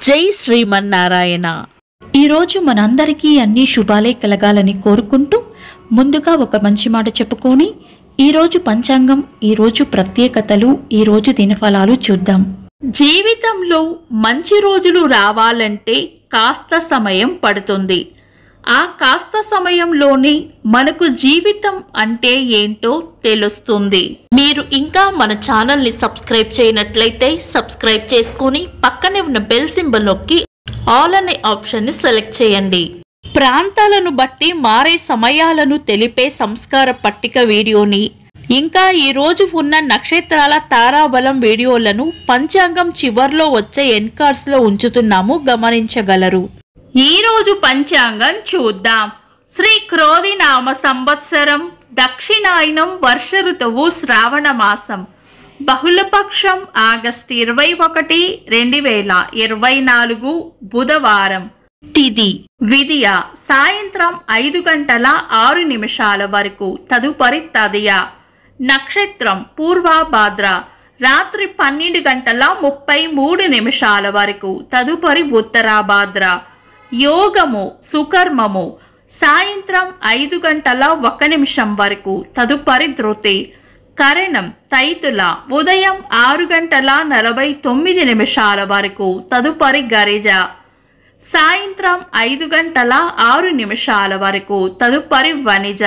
జై శ్రీమన్నారాయణ. ఈరోజు మనందరికీ అన్ని శుభాలే కలగాలని కోరుకుంటూ ముందుగా ఒక మంచి మాట చెప్పుకొని ఈరోజు పంచాంగం, ఈరోజు ప్రత్యేకతలు, ఈరోజు దినఫలాలు చూద్దాం. జీవితంలో మంచి రోజులు రావాలంటే కాస్త సమయం పడుతుంది. ఆ కాస్త సమయంలోనే మనకు జీవితం అంటే ఏంటో తెలుస్తుంది. మీరు ఇంకా మన ఛానల్ని సబ్స్క్రైబ్ చేయనట్లయితే సబ్స్క్రైబ్ చేసుకొని పక్కనే ఉన్న బెల్ సింబల్ నొక్కి ఆల్ అనే ఆప్షన్ని సెలెక్ట్ చేయండి. ప్రాంతాలను బట్టి మారే సమయాలను తెలిపే సంస్కార పట్టిక వీడియోని, ఇంకా ఈ రోజు ఉన్న నక్షత్రాల తారాబలం వీడియోలను పంచాంగం చివర్లో వచ్చే ఎన్కార్డ్స్ లో ఉంచుతున్నాము, గమనించగలరు. ఈ రోజు పంచాంగం చూద్దాం. శ్రీ క్రోధి నామ సంవత్సరం, దక్షిణాయనం, వర్ష ఋతువు శ్రావణ మాసం, బహుళపక్షం ఆగస్టు 21, 2024 బుధవారం. తిథి విదియ సాయంత్రం 5:06 వరకు, తదుపరి తదియ. నక్షత్రం పూర్వభాద్ర రాత్రి 12:33 వరకు, తదుపరి ఉత్తరాభాద్ర. యోగము సుకర్మము సాయంత్రం 5:01 వరకు, తదుపరి ధృతి. కరణం తైతుల ఉదయం 6:49 వరకు, తదుపరి గరిజ. సాయంత్రం 5:06 వరకు, తదుపరి వనిజ.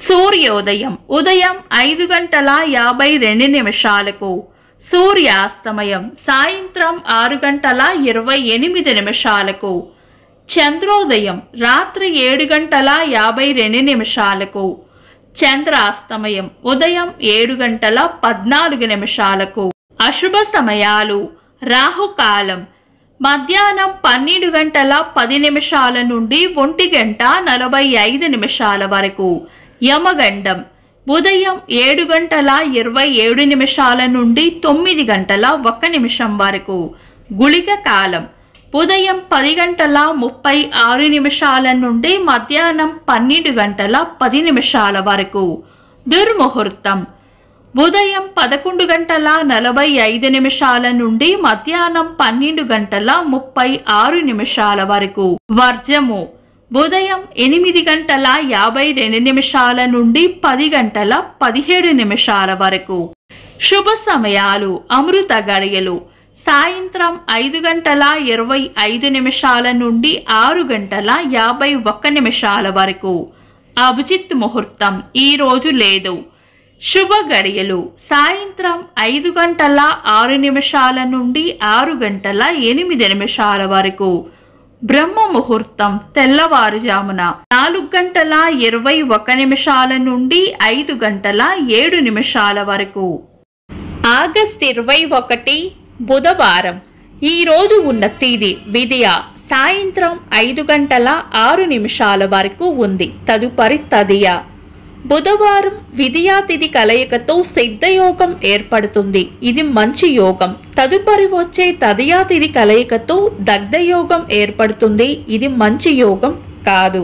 సూర్యోదయం ఉదయం 5:52. సూర్యాస్తమయం సాయంత్రం 6:28. చంద్రోదయం రాత్రి 7:52. చంద్రాస్తమయం ఉదయం 7:14. అశుభ సమయాలు: రాహుకాలం మధ్యాహ్నం 12:10 నుండి 1:45 వరకు. యమగండం ఉదయం 7:27 నుండి 9:01 వరకు. గుళిక కాలం ఉదయం 10:36 నుండి మధ్యాహ్నం 12:10 వరకు. దుర్ముహూర్తం ఉదయం 11:45 నుండి మధ్యాహ్నం 12:36 వరకు. వర్జము ఉదయం 8:52 నుండి 10:17 వరకు. శుభ సమయాలు: అమృత గడియలు సాయంత్రం 5:25 నుండి 6:51 వరకు. అభిజిత్ ముహూర్తం ఈ రోజు లేదు. శుభ గడియలు సాయంత్రం 5:06 నుండి 6:08 వరకు. బ్రహ్మ ముహూర్తం తెల్లవారుజామున 4:21 నుండి 5:07 వరకు. ఆగస్టు 21 బుధవారం. ఈ రోజు ఉన్న తేదీ విదియ సాయంత్రం 5:06 వరకు ఉంది, తదుపరి తదియ. బుధవారం విదియా తిథి కలయికతో సిద్ధయోగం ఏర్పడుతుంది, ఇది మంచి యోగం. తదుపరి వచ్చే తదియా తిథి కలయికతో దగ్ధయోగం ఏర్పడుతుంది, ఇది మంచి యోగం కాదు.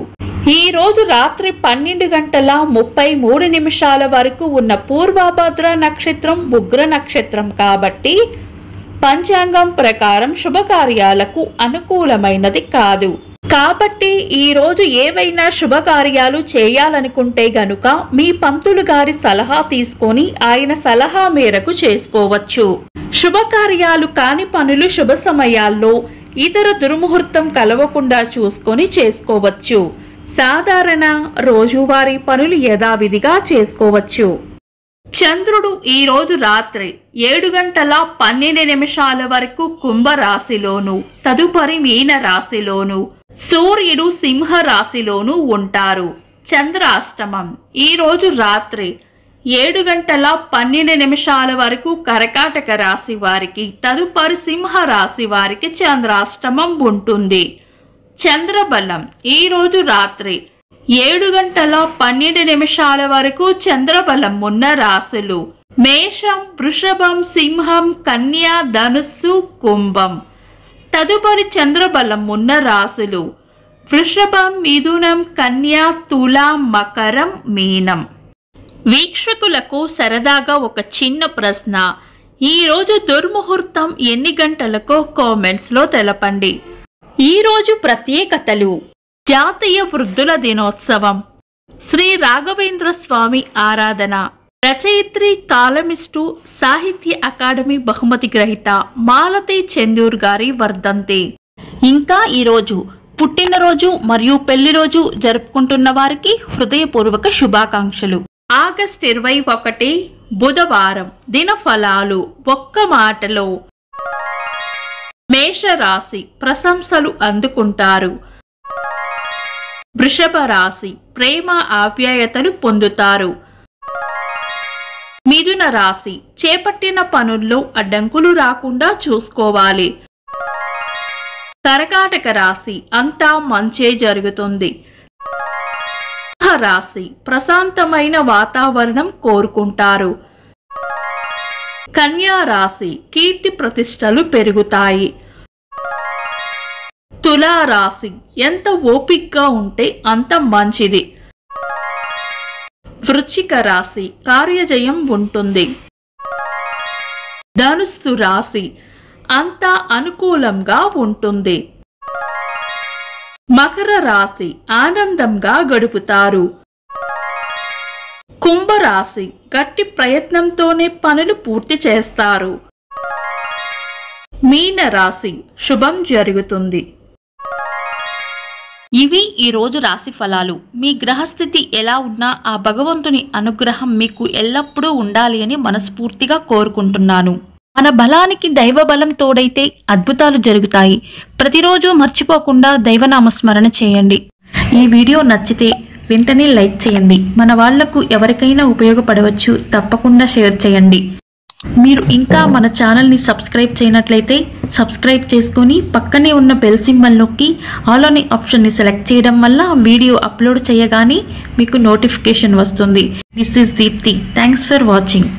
ఈ రోజు రాత్రి 12:33 వరకు ఉన్న పూర్వభద్ర నక్షత్రం ఉగ్ర నక్షత్రం కాబట్టి పంచాంగం ప్రకారం శుభకార్యాలకు అనుకూలమైనది కాదు. కాబట్టి ఈ రోజు ఏవైనా శుభకార్యాలు చేయాలనుకుంటే గనుక మీ పంతులు గారి సలహా తీసుకొని ఆయన సలహా మేరకు చేసుకోవచ్చు. శుభకార్యాలు కాని పనులు శుభ సమయాల్లో ఇతర దుర్ముహూర్తం కలవకుండా చూసుకొని చేసుకోవచ్చు. సాధారణ రోజువారీ పనులు యథావిధిగా చేసుకోవచ్చు. చంద్రుడు ఈ రోజు రాత్రి 7:12 వరకు కుంభరాశిలోను, తదుపరి మీన రాశిలోను, సూర్యుడు సింహ రాశిలోను ఉంటారు. చంద్రాష్టమం ఈ రోజు రాత్రి 7:12 వరకు కర్కాటక రాశి వారికి, తదుపరి సింహ రాశి వారికి చంద్రాష్టమం ఉంటుంది. చంద్రబలం ఈ రోజు రాత్రి 7:12 వరకు చంద్రబలం ఉన్న రాశులు మేషం, వృషభం, సింహం, కన్యా, ధనుస్సు, కుంభం. తదుపరి చంద్రబలం ఉన్న రాశులు వృషభం, మిథునం, కన్యా, తులా, మకరం, మీనం. వీక్షకులకు సరదాగా ఒక చిన్న ప్రశ్న: ఈరోజు దుర్ముహూర్తం ఎన్ని గంటలకో కామెంట్స్లో తెలపండి. ఈరోజు ప్రత్యేకతలు: జాతీయ వృద్ధుల దినోత్సవం, శ్రీ రాఘవేంద్ర స్వామి ఆరాధన, రచయిత్రి, కాలమిస్టు, సాహిత్య అకాడమీ బహుమతి గ్రహీత మాలతి చెందూర్ గారి వర్ధంతి. ఇంకా ఈరోజు పుట్టినరోజు మరియు పెళ్లి రోజు జరుపుకుంటున్న వారికి హృదయపూర్వక శుభాకాంక్షలు. ఆగస్టు 21 బుధవారం. దినఫలాలు ఒక్క మాటలో: మేషరాశి ప్రశంసలు అందుకుంటారు. వృషభ రాశి ప్రేమ ఆప్యాయతలు పొందుతారు. మిథున రాశి చేపట్టిన పనుల్లో అడ్డంకులు రాకుండా చూసుకోవాలి. కర్కాటక రాశి అంతా మంచే జరుగుతుంది. రాశి ప్రశాంతమైన వాతావరణం కోరుకుంటారు. కన్యా రాశి కీర్తి ప్రతిష్టలు పెరుగుతాయి. తులా రాశి ఎంత ఓపికగా ఉంటే అంత మంచిది. వృశ్చిక రాశి కార్యజయం ఉంటుంది. ధనుస్సు రాశి అంతా అనుకూలంగా ఉంటుంది. మకర రాశి ఆనందంగా గడుపుతారు. కుంభరాశి గట్టి ప్రయత్నంతోనే పనులు పూర్తి చేస్తారు. మీన రాశి శుభం జరుగుతుంది. ఇవి ఈరోజు రాశి ఫలాలు. మీ గ్రహస్థితి ఎలా ఉన్నా ఆ భగవంతుని అనుగ్రహం మీకు ఎల్లప్పుడూ ఉండాలి అని మనస్ఫూర్తిగా కోరుకుంటున్నాను. మన బలానికి దైవ బలం తోడైతే అద్భుతాలు జరుగుతాయి. ప్రతిరోజు మర్చిపోకుండా దైవనామస్మరణ చేయండి. ఈ వీడియో నచ్చితే వెంటనే లైక్ చేయండి. మన వాళ్లకు ఎవరికైనా ఉపయోగపడవచ్చు. తప్పకుండా షేర్ చేయండి. మీరు ఇంకా మన ఛానల్ని సబ్స్క్రైబ్ చేయనట్లయితే సబ్స్క్రైబ్ చేసుకొని పక్కనే ఉన్న బెల్ సింబల్ నొక్కి ఆల్ అనే ఆప్షన్ని సెలెక్ట్ చేయడం వల్ల వీడియో అప్లోడ్ చేయగానే మీకు నోటిఫికేషన్ వస్తుంది. This is Deepti. Thanks for watching.